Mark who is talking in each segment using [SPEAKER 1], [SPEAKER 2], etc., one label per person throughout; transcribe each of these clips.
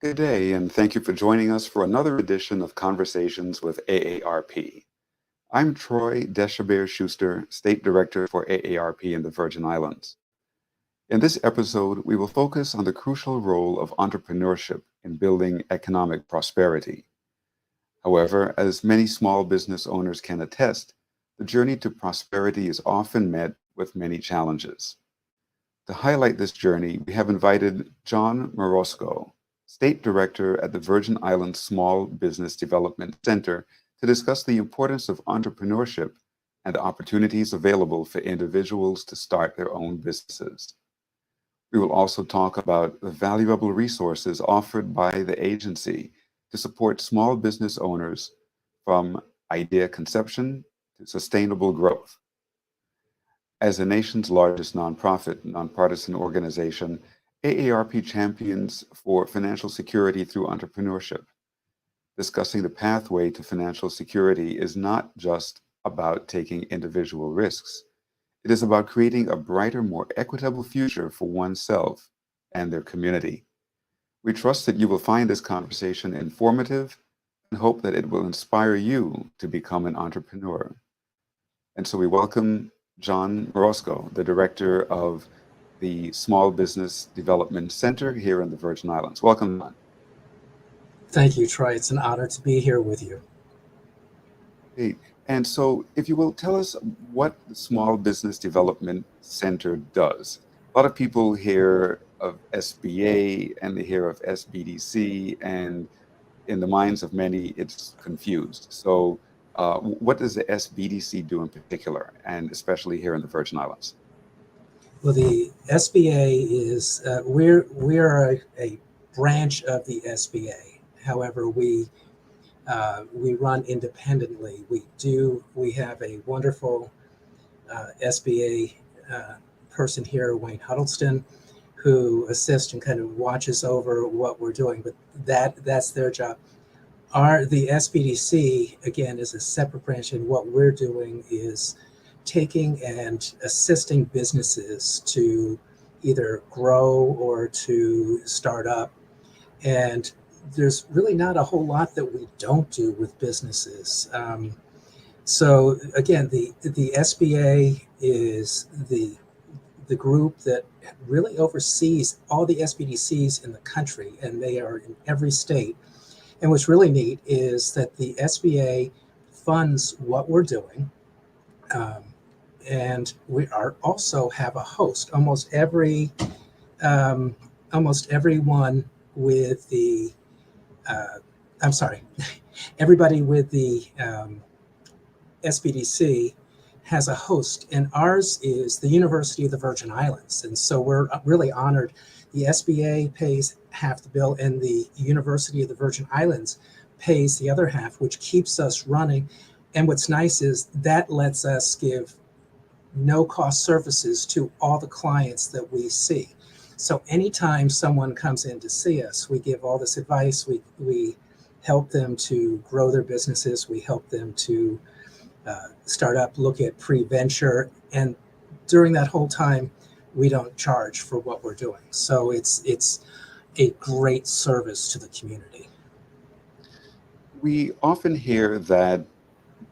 [SPEAKER 1] Good day, and thank you for joining us for another edition of Conversations with AARP. I'm Troy Deshabere-Schuster, State Director for AARP in the Virgin Islands. In this episode, we will focus on the crucial role of entrepreneurship in building economic prosperity. However, as many small business owners can attest, the journey to prosperity is often met with many challenges. To highlight this journey, we have invited John Morosco, State Director at the Virgin Islands Small Business Development Center, to discuss the importance of entrepreneurship and the opportunities available for individuals to start their own businesses. We will also talk about the valuable resources offered by the agency to support small business owners from idea conception to sustainable growth. As the nation's largest nonprofit, nonpartisan organization, AARP champions for financial security through entrepreneurship. Discussing the pathway to financial security is not just about taking individual risks. It is about creating a brighter, more equitable future for oneself and their community. We trust that you will find this conversation informative and hope that it will inspire you to become an entrepreneur. And so we welcome John Morosco, the Director of the Small Business Development Center here in the Virgin Islands. Welcome, John.
[SPEAKER 2] Thank you, Troy. It's an honor to be here with you.
[SPEAKER 1] Hey, and so if you will tell us what the Small Business Development Center does. A lot of people hear of SBA and they hear of SBDC, and in the minds of many, it's confused. So what does the SBDC do in particular, and especially here in the Virgin Islands?
[SPEAKER 2] Well, the SBA is, we are a branch of the SBA. However, we run independently. We have a wonderful SBA person here, Wayne Huddleston, who assists and kind of watches over what we're doing, but that's their job. The SBDC, again, is a separate branch, and what we're doing is taking and assisting businesses to either grow or to start up. And there's really not a whole lot that we don't do with businesses. So again, the SBA is the group that really oversees all the SBDCs in the country, and they are in every state. And what's really neat is that the SBA funds what we're doing. And we also have a host. Almost everyone with the, everybody with the SBDC has a host, and ours is the University of the Virgin Islands. And so we're really honored. The SBA pays half the bill, and the University of the Virgin Islands pays the other half, which keeps us running. And what's nice is that lets us give no-cost services to all the clients that we see. So anytime someone comes in to see us, we give all this advice. We help them to grow their businesses. We help them to start up, look at pre-venture. And during that whole time, we don't charge for what we're doing. So it's a great service to the community.
[SPEAKER 1] We often hear that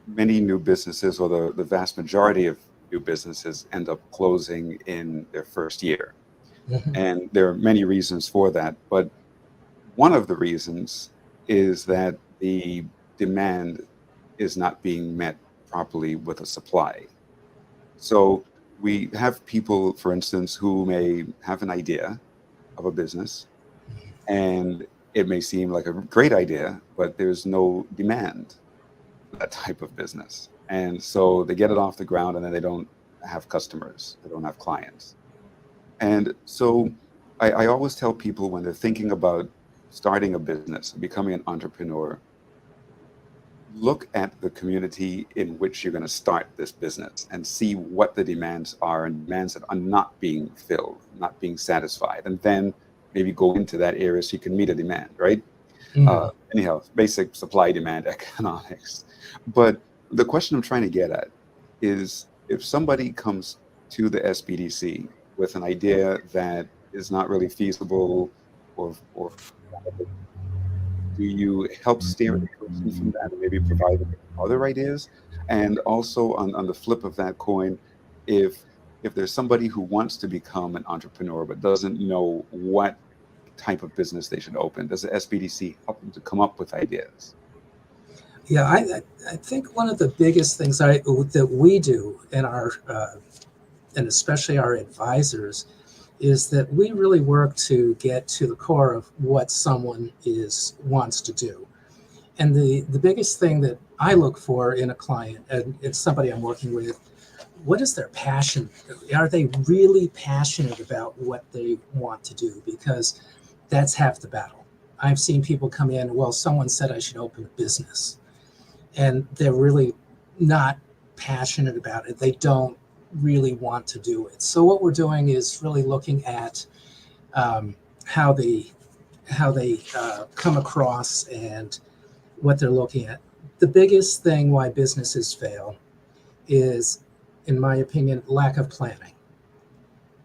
[SPEAKER 1] many new businesses, or the vast majority of new businesses, end up closing in their first year. Mm-hmm. And there are many reasons for that. But one of the reasons is that the demand is not being met properly with a supply. So we have people, for instance, who may have an idea of a business, and it may seem like a great idea, but there's no demand for that type of business. And so they get it off the ground, and then they don't have customers, they don't have clients. And so I always tell people, when they're thinking about starting a business, becoming an entrepreneur, look at the community in which you're going to start this business and see what the demands are, and demands that are not being filled, not being satisfied. And then maybe go into that area so you can meet a demand, right? Mm-hmm. Anyhow, basic supply demand economics. But the question I'm trying to get at is, if somebody comes to the SBDC with an idea that is not really feasible or Do you help steer the person from that and maybe provide them with other ideas? And also on the flip of that coin, if there's somebody who wants to become an entrepreneur but doesn't know what type of business they should open, does the SBDC help them to come up with ideas?
[SPEAKER 2] Yeah, I think one of the biggest things that we do in our and especially our advisors is that we really work to get to the core of what someone wants to do. And the biggest thing that I look for in a client, and it's somebody I'm working with, what is their passion? Are they really passionate about what they want to do? Because that's half the battle. I've seen people come in, well, someone said I should open a business, and they're really not passionate about it. They don't really want to do it. So what we're doing is really looking at how they come across and what they're looking at. The biggest thing why businesses fail is, in my opinion, lack of planning.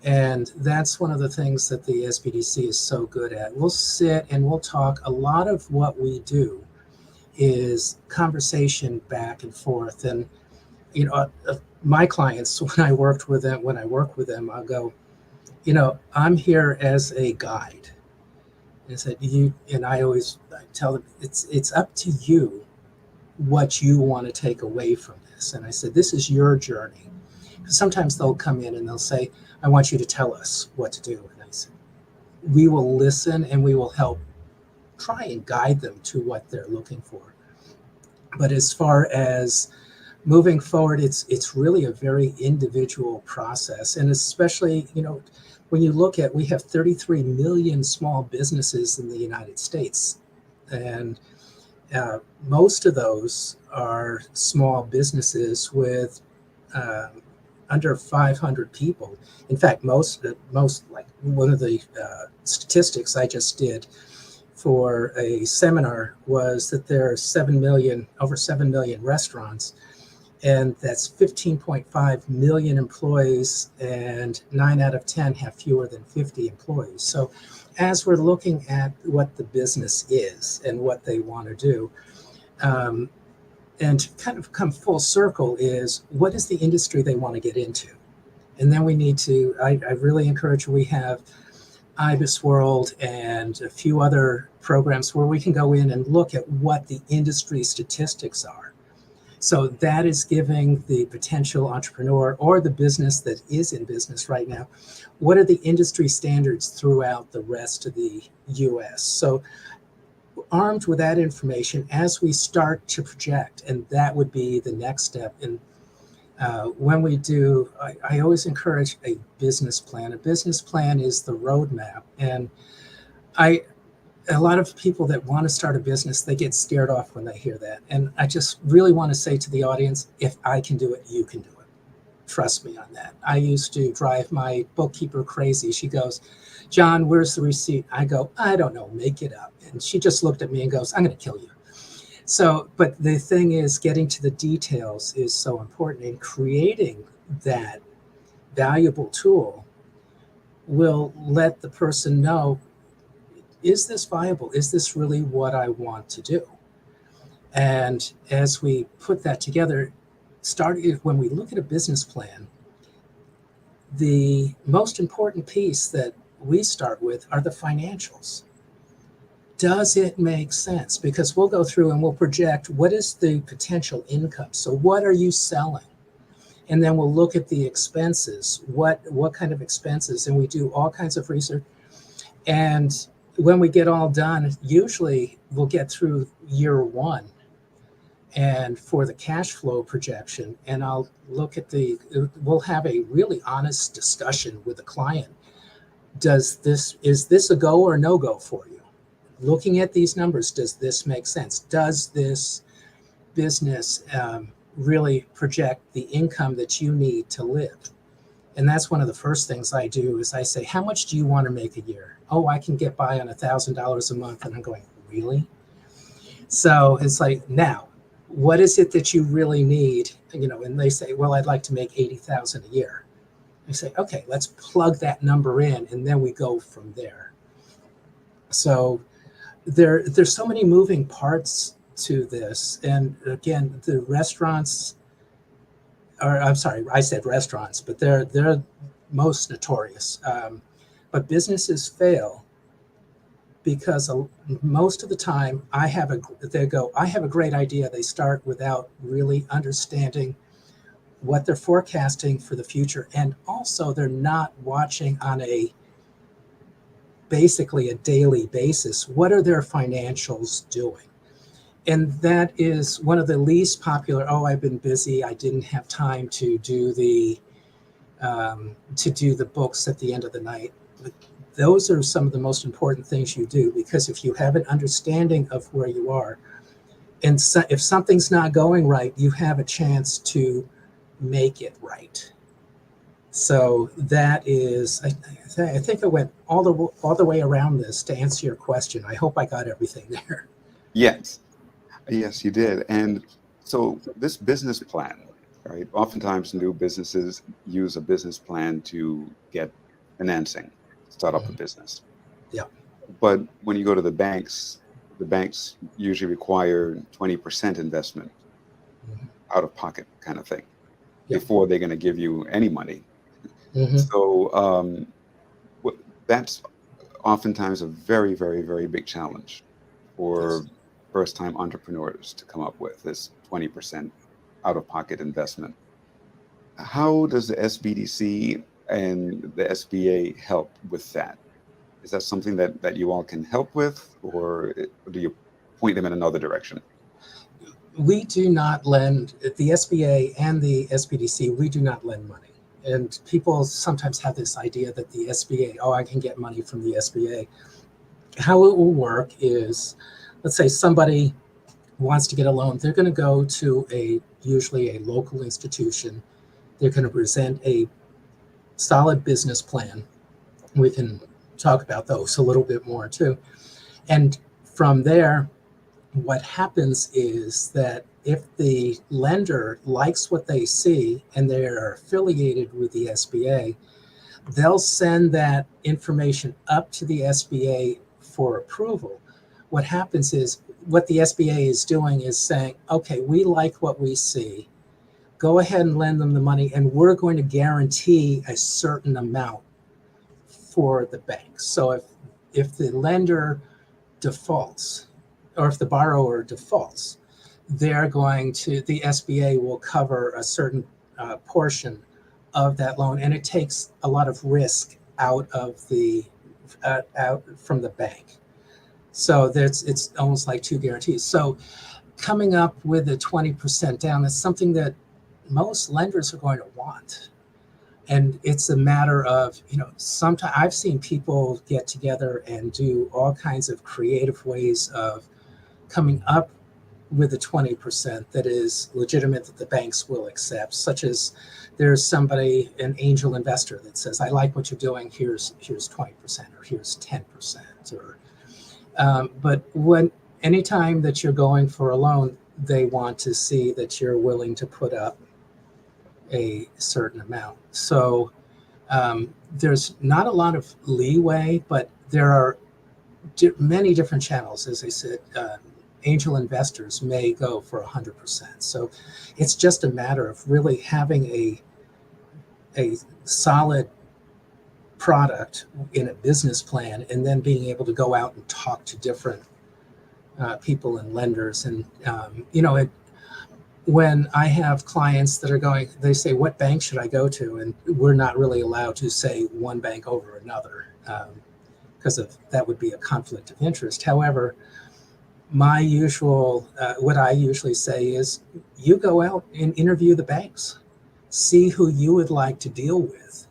[SPEAKER 2] And that's one of the things that the SBDC is so good at. We'll sit and we'll talk. A lot of what we do is conversation back and forth. And my clients, when I work with them, I'll go, I'm here as a guide. And said I tell them it's up to you what you want to take away from this. And I said, this is your journey. Sometimes they'll come in and they'll say, I want you to tell us what to do. And I said, we will listen and we will help try and guide them to what they're looking for. But as far as moving forward, it's really a very individual process. And especially, when you look at, we have 33 million small businesses in the United States. And most of those are small businesses with under 500 people. In fact, most like one of the statistics I just did for a seminar was that there are over 7 million restaurants, and that's 15.5 million employees, and 9 out of 10 have fewer than 50 employees. So as we're looking at what the business is and what they want to do, and to kind of come full circle is, what is the industry they want to get into? And then we need to, I really encourage, we have IBIS World and a few other programs where we can go in and look at what the industry statistics are. So that is giving the potential entrepreneur or the business that is in business right now, what are the industry standards throughout the rest of the US? So armed with that information, as we start to project, and that would be the next step. And when we do, I always encourage a business plan. A business plan is the roadmap. And a lot of people that want to start a business, they get scared off when they hear that. And I just really want to say to the audience, if I can do it, you can do it. Trust me on that. I used to drive my bookkeeper crazy. She goes, John, where's the receipt? I go, I don't know, make it up. And she just looked at me and goes, I'm going to kill you. So, but the thing is, getting to the details is so important, and creating that valuable tool will let the person know, is this viable? Is this really what I want to do? And as we put that together, when we look at a business plan, the most important piece that we start with are the financials. Does it make sense? Because we'll go through and we'll project, what is the potential income? So what are you selling? And then we'll look at the expenses. What kind of expenses? And we do all kinds of research. And when we get all done, usually we'll get through year one and for the cash flow projection, and I'll look at we'll have a really honest discussion with the client. Is this a go or no go for you? Looking at these numbers, does this make sense? Does this business really project the income that you need to live? And that's one of the first things I do is I say, how much do you want to make a year? Oh, I can get by on $1,000 a month. And I'm going, really? So it's like, now, what is it that you really need? And they say, well, I'd like to make $80,000 a year. I say, okay, let's plug that number in, and then we go from there. So there's so many moving parts to this. And again, the restaurants, or I'm sorry, I said restaurants, but they're most notorious. But businesses fail because most of the time I have a great idea. They start without really understanding what they're forecasting for the future. And also they're not watching on basically a daily basis. What are their financials doing? And that is one of the least popular. Oh, I've been busy. I didn't have time to do the books at the end of the night. But those are some of the most important things you do, because if you have an understanding of where you are, and so if something's not going right, you have a chance to make it right. So that is, I think I went all the way around this to answer your question. I hope I got everything there.
[SPEAKER 1] Yes. Yes, you did. And so this business plan, right? Oftentimes new businesses use a business plan to get financing, start up a business.
[SPEAKER 2] Yeah.
[SPEAKER 1] But when you go to the banks usually require 20% investment, out of pocket kind of thing, before they're going to give you any money. So that's oftentimes a very, very, very big challenge for first-time entrepreneurs to come up with, this 20% out-of-pocket investment. How does the SBDC and the SBA help with that? Is that something that you all can help with, or do you point them in another direction?
[SPEAKER 2] We do not lend, the SBA and the SBDC, we do not lend money. And people sometimes have this idea that the SBA, oh, I can get money from the SBA. How it will work is, let's say somebody wants to get a loan. They're going to go to usually a local institution. They're going to present a solid business plan. We can talk about those a little bit more too. And from there, what happens is that if the lender likes what they see and they're affiliated with the SBA, they'll send that information up to the SBA for approval. What happens is, what the SBA is doing is saying, okay, we like what we see. Go ahead and lend them the money, and we're going to guarantee a certain amount for the bank. So if the lender defaults, or if the borrower defaults, the SBA will cover a certain portion of that loan, and it takes a lot of risk out from the bank. So it's almost like two guarantees. So coming up with a 20% down is something that most lenders are going to want. And it's a matter of, sometimes I've seen people get together and do all kinds of creative ways of coming up with a 20% that is legitimate, that the banks will accept, such as there's somebody, an angel investor, that says, I like what you're doing, here's 20%, or here's 10%. But anytime that you're going for a loan, they want to see that you're willing to put up a certain amount. So there's not a lot of leeway, but there are many different channels. As I said, angel investors may go for 100%. So it's just a matter of really having a solid product in a business plan, and then being able to go out and talk to different people and lenders. And when I have clients that are going, they say, what bank should I go to? And we're not really allowed to say one bank over another, because that would be a conflict of interest. However, what I usually say is, you go out and interview the banks, see who you would like to deal with,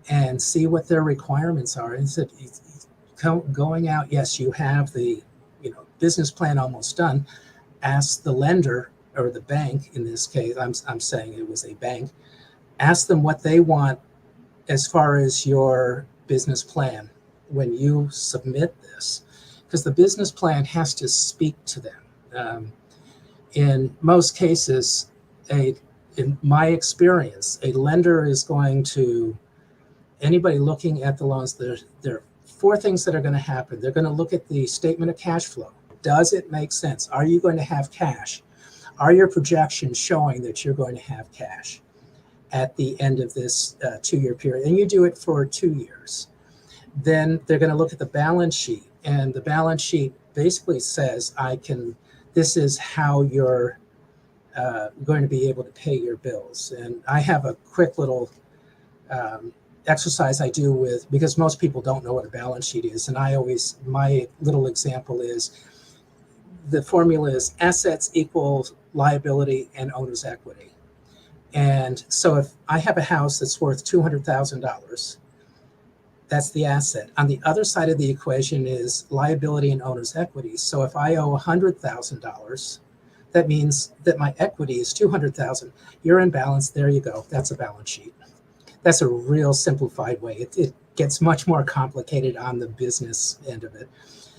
[SPEAKER 2] and see what their requirements are. And so going out, yes, you have the business plan almost done. Ask the lender, or the bank in this case, I'm saying it was a bank, ask them what they want as far as your business plan when you submit this, because the business plan has to speak to them. In most cases, in my experience, a lender is going to, anybody looking at the loans, they're four things that are going to happen. They're going to look at the statement of cash flow. Does it make sense? Are you going to have cash? Are your projections showing that you're going to have cash at the end of this 2-year period? And you do it for 2 years. Then they're going to look at the balance sheet, and the balance sheet basically says, this is how you're going to be able to pay your bills. And I have a quick little exercise I do with, because most people don't know what a balance sheet is. And my little example is, the formula is assets equals liability and owner's equity. And so if I have a house that's worth $200,000, that's the asset. On the other side of the equation is liability and owner's equity. So if I owe $100,000, that means that my equity is $200,000. You're in balance. There you go. That's a balance sheet. That's a real simplified way. It gets much more complicated on the business end of it.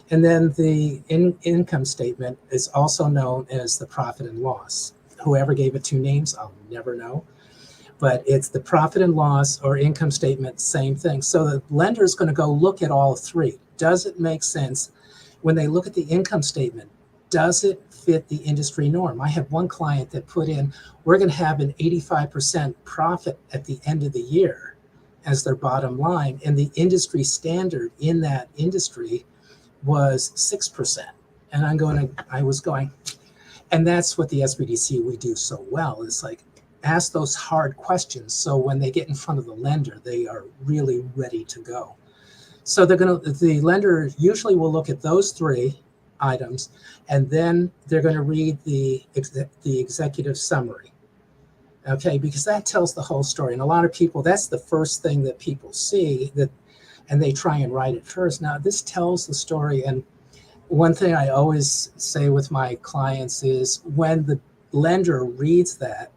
[SPEAKER 2] And then the income statement is also known as the profit and loss. Whoever gave it two names, I'll never know. But it's the profit and loss or income statement, same thing. So the lender is going to go look at all three. Does it make sense? When they look at the income statement, does it fit the industry norm? I have one client that put in, we're going to have an 85% profit at the end of the year as their bottom line. And the industry standard in that industry was 6%. And I was going, and that's what the SBDC we do so well, is like, ask those hard questions. So when they get in front of the lender, they are really ready to go. So the lender usually will look at those three items, and then they're going to read the executive summary. Okay, because that tells the whole story. And a lot of people, that's the first thing that people see, and they try and write it first. Now, this tells the story. And one thing I always say with my clients is, when the lender reads that,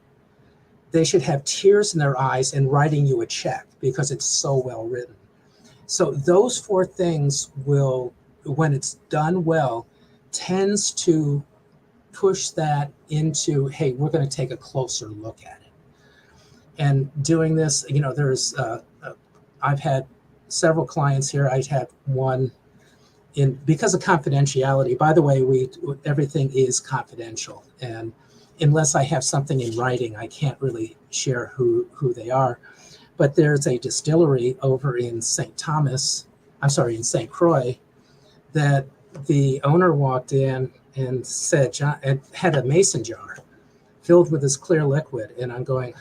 [SPEAKER 2] they should have tears in their eyes and writing you a check, because it's so well written. So those four things will, when it's done well, tends to push that into, hey, we're going to take a closer look at it. And doing this, I've had several clients here. I had one because of confidentiality. By the way, everything is confidential, and unless I have something in writing, I can't really share who they are. But there's a distillery over in St. Croix, that the owner walked in and said, and had a mason jar filled with this clear liquid. And I'm going,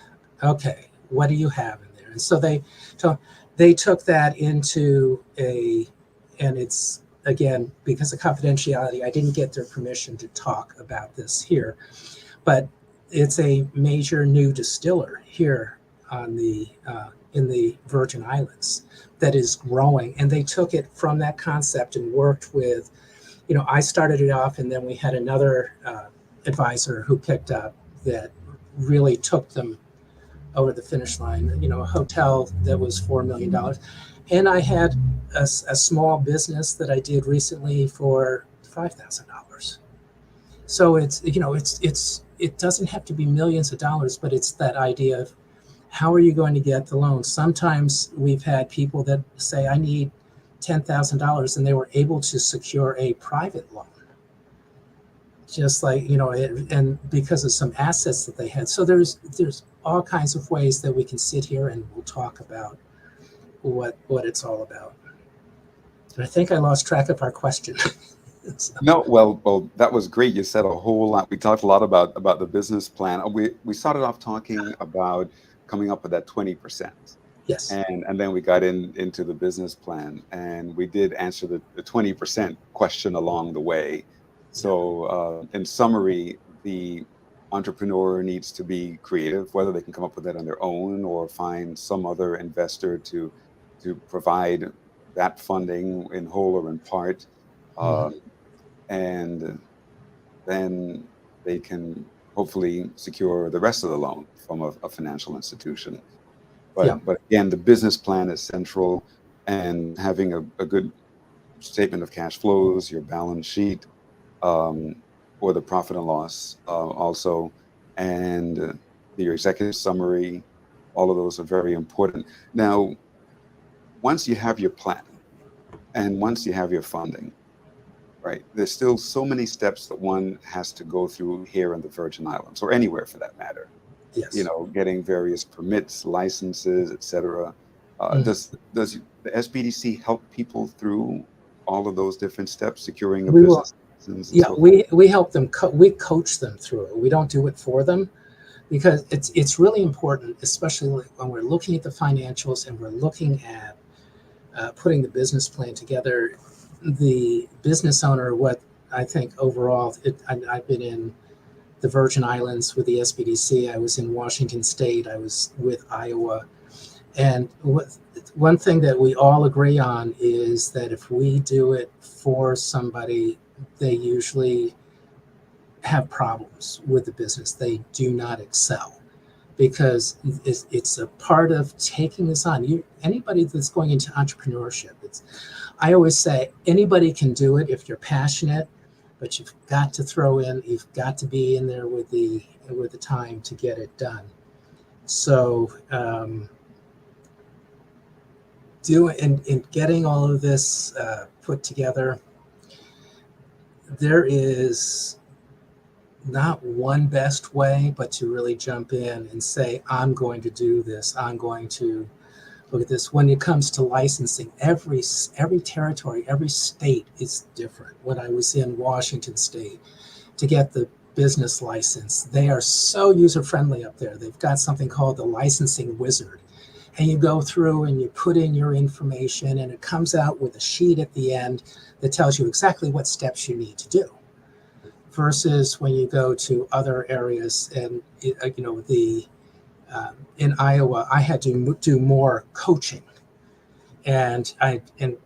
[SPEAKER 2] okay, what do you have in there? And so they took that into and it's, again, because of confidentiality, I didn't get their permission to talk about this here. But it's a major new distiller here in the Virgin Islands that is growing. And they took it from that concept and worked with, I started it off, and then we had another advisor who picked up that really took them over the finish line. A hotel that was $4 million. And I had a small business that I did recently for $5,000. So it doesn't have to be millions of dollars, but it's that idea of, how are you going to get the loan? Sometimes we've had people that say, I need $10,000, and they were able to secure a private loan. Just like, and because of some assets that they had. So there's all kinds of ways that we can sit here and we'll talk about what it's all about. And I think I lost track of our question. So.
[SPEAKER 1] No, well, that was great. You said a whole lot. We talked a lot about the business plan. We started off talking about coming up with that 20%.
[SPEAKER 2] Yes.
[SPEAKER 1] And then we got into the business plan, and we did answer the 20% question along the way. So in summary, the entrepreneur needs to be creative, whether they can come up with that on their own or find some other investor to provide that funding in whole or in part. And then they can hopefully secure the rest of the loan from a financial institution. But again, the business plan is central, and having a good statement of cash flows, your balance sheet, or the profit and loss also, and your executive summary, all of those are very important. Now, once you have your plan, And once you have your funding, right, there's still so many steps that one has to go through here in the Virgin Islands, or anywhere for that matter.
[SPEAKER 2] Yes.
[SPEAKER 1] Getting various permits, licenses, etc.
[SPEAKER 2] Mhm.
[SPEAKER 1] Does the SBDC help people through all of those different steps, securing a
[SPEAKER 2] We will.
[SPEAKER 1] business license and
[SPEAKER 2] Yeah,
[SPEAKER 1] so forth?
[SPEAKER 2] we help them. We coach them through it. We don't do it for them because it's really important, especially when we're looking at the financials and we're looking at putting the business plan together. The business owner, what I think overall, I've been in the Virgin Islands with the SBDC. I was in Washington State. I was with Iowa. And one thing that we all agree on is that if we do it for somebody, they usually have problems with the business. They do not excel because it's a part of taking this on. Anybody that's going into entrepreneurship, I always say anybody can do it if you're passionate, but you've got to you've got to be in there with the time to get it done. So in getting all of this put together, there is not one best way, but to really jump in and say, I'm going to do this. I'm going to look at this. When it comes to licensing, every territory, every state is different. When I was in Washington State to get the business license, they are so user friendly up there. They've got something called the licensing wizard. And you go through and you put in your information and it comes out with a sheet at the end that tells you exactly what steps you need to do. Versus when you go to other areas and in Iowa, I had to do more coaching, and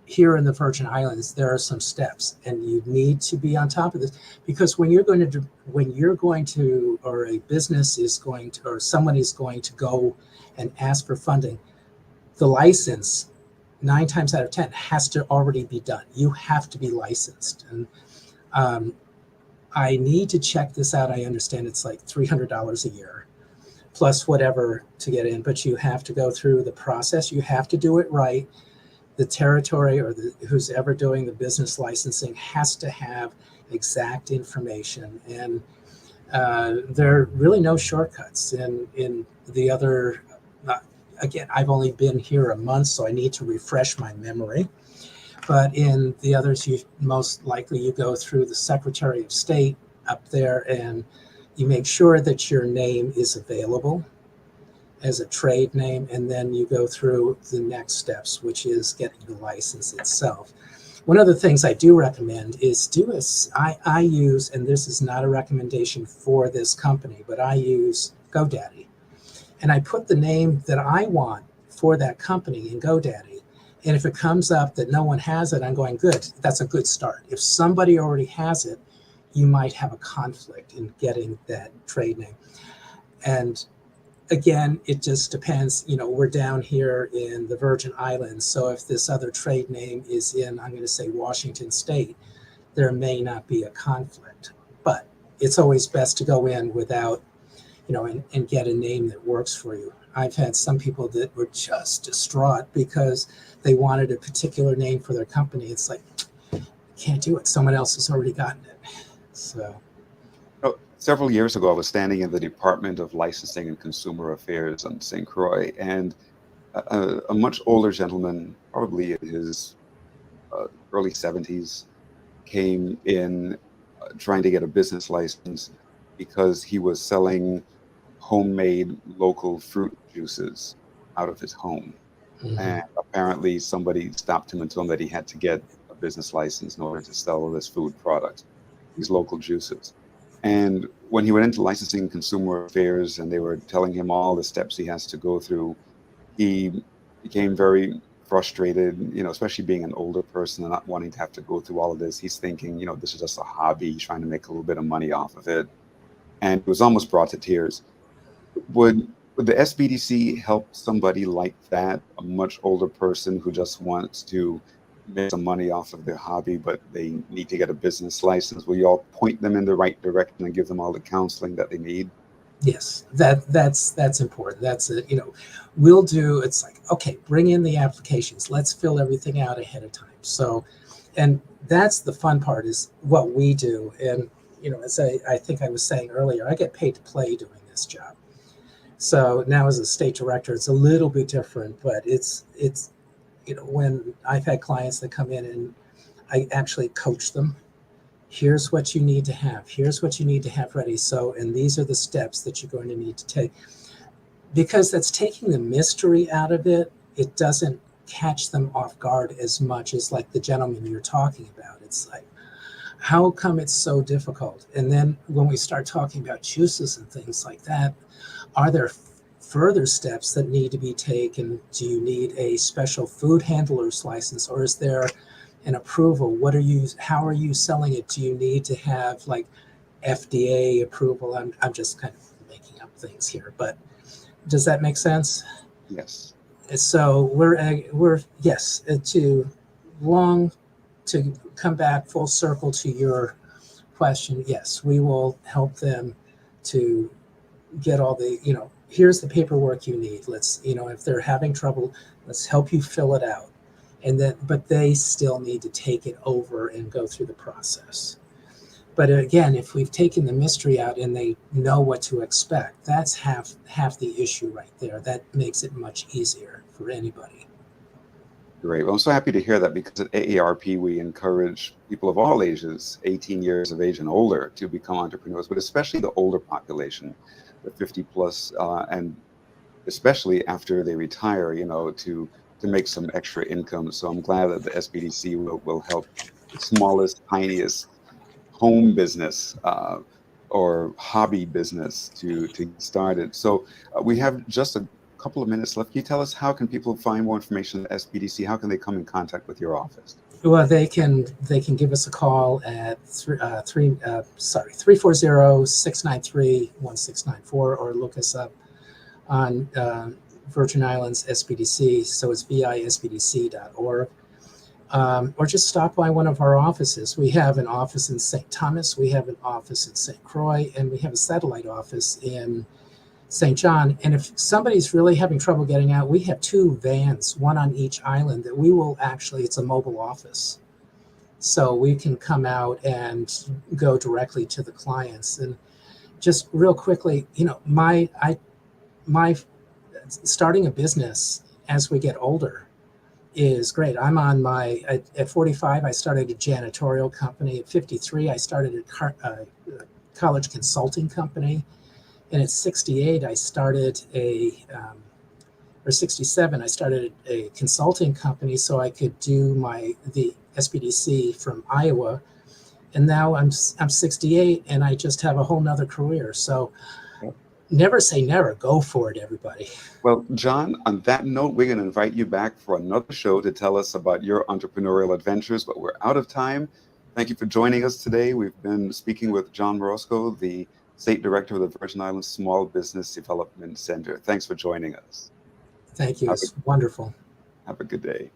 [SPEAKER 2] here in the Virgin Islands, there are some steps, and you need to be on top of this because when you're going to, or a business is going to, or someone is going to go and ask for funding, the license 9 times out of 10 has to already be done. You have to be licensed, and I need to check this out. I understand it's like $300 a year plus whatever to get in, but you have to go through the process. You have to do it right. The territory or who's ever doing the business licensing has to have exact information. And there are really no shortcuts. In the other, again, I've only been here a month, so I need to refresh my memory. But in the others, most likely you go through the Secretary of State up there and you make sure that your name is available as a trade name, and then you go through the next steps, which is getting the license itself. One of the things I do recommend is I use, and this is not a recommendation for this company, but I use GoDaddy. And I put the name that I want for that company in GoDaddy. And if it comes up that no one has it, I'm going, good, that's a good start. If somebody already has it, you might have a conflict in getting that trade name. And again, it just depends. We're down here in the Virgin Islands. So if this other trade name is in, I'm going to say Washington State, there may not be a conflict. But it's always best to go in without, and get a name that works for you. I've had some people that were just distraught because they wanted a particular name for their company. It's like, can't do it. Someone else has already gotten it. So.
[SPEAKER 1] Several years ago, I was standing in the Department of Licensing and Consumer Affairs on St. Croix, and a much older gentleman, probably in his early 70s, came in trying to get a business license because he was selling homemade local fruit juices out of his home.
[SPEAKER 2] Mm-hmm.
[SPEAKER 1] And apparently somebody stopped him and told him that he had to get a business license in order to sell this food product, these local juices. And when he went into licensing and consumer affairs and they were telling him all the steps he has to go through, he became very frustrated, especially being an older person and not wanting to have to go through all of this. He's thinking, this is just a hobby, trying to make a little bit of money off of it. And he was almost brought to tears. Would the SBDC help somebody like that, a much older person who just wants to make some money off of their hobby, but they need to get a business license? Will you all point them in the right direction and give them all the counseling that they need?
[SPEAKER 2] Yes, that's important. That's it. We'll do. It's like, okay, bring in the applications. Let's fill everything out ahead of time. So, and that's the fun part is what we do. And as I think I was saying earlier, I get paid to play doing this job. So now as a state director, it's a little bit different, but it's when I've had clients that come in and I actually coach them. Here's what you need to have. Here's what you need to have ready. So, and these are the steps that you're going to need to take. Because that's taking the mystery out of it. It doesn't catch them off guard as much as like the gentleman you're talking about. It's like, how come it's so difficult? And then when we start talking about juices and things like that, are there further steps that need to be taken? Do you need a special food handler's license, or is there an approval? How are you selling it? Do you need to have like FDA approval? I'm just kind of making up things here, but does that make sense?
[SPEAKER 1] Yes.
[SPEAKER 2] So we're yes, to come back full circle to your question. Yes, we will help them to get all the, here's the paperwork you need. Let's, if they're having trouble, let's help you fill it out. And then, but they still need to take it over and go through the process. But again, if we've taken the mystery out and they know what to expect, that's half the issue right there. That makes it much easier for anybody.
[SPEAKER 1] Great. Well, I'm so happy to hear that, because at AARP, we encourage people of all ages, 18 years of age and older, to become entrepreneurs, but especially the older population, the 50 plus, and especially after they retire, to make some extra income. So I'm glad that the SBDC will help the smallest, tiniest home business or hobby business to get started. So we have just a couple of minutes left. Can you tell us, how can people find more information at SBDC? How can they come in contact with your office?
[SPEAKER 2] Well, they can give us a call at 340-693-1694, or look us up on Virgin Islands SBDC, so it's visbdc.org, or just stop by one of our offices. We have an office in St. Thomas, we have an office in St. Croix, and we have a satellite office in St. John. And if somebody's really having trouble getting out, we have 2 vans, one on each island, that we will actually, it's a mobile office. So we can come out and go directly to the clients. And just real quickly, my starting a business as we get older is great. I'm on at 45, I started a janitorial company. At 53, I started a college consulting company. And at 68, I started or 67, I started a consulting company so I could do the SBDC from Iowa. And now I'm 68 and I just have a whole nother career. So never say never. Go for it, everybody.
[SPEAKER 1] Well, John, on that note, we're going to invite you back for another show to tell us about your entrepreneurial adventures, but we're out of time. Thank you for joining us today. We've been speaking with John Morosco, the State Director of the Virgin Islands Small Business Development Center. Thanks for joining us.
[SPEAKER 2] Thank you. It's wonderful.
[SPEAKER 1] Have a good day.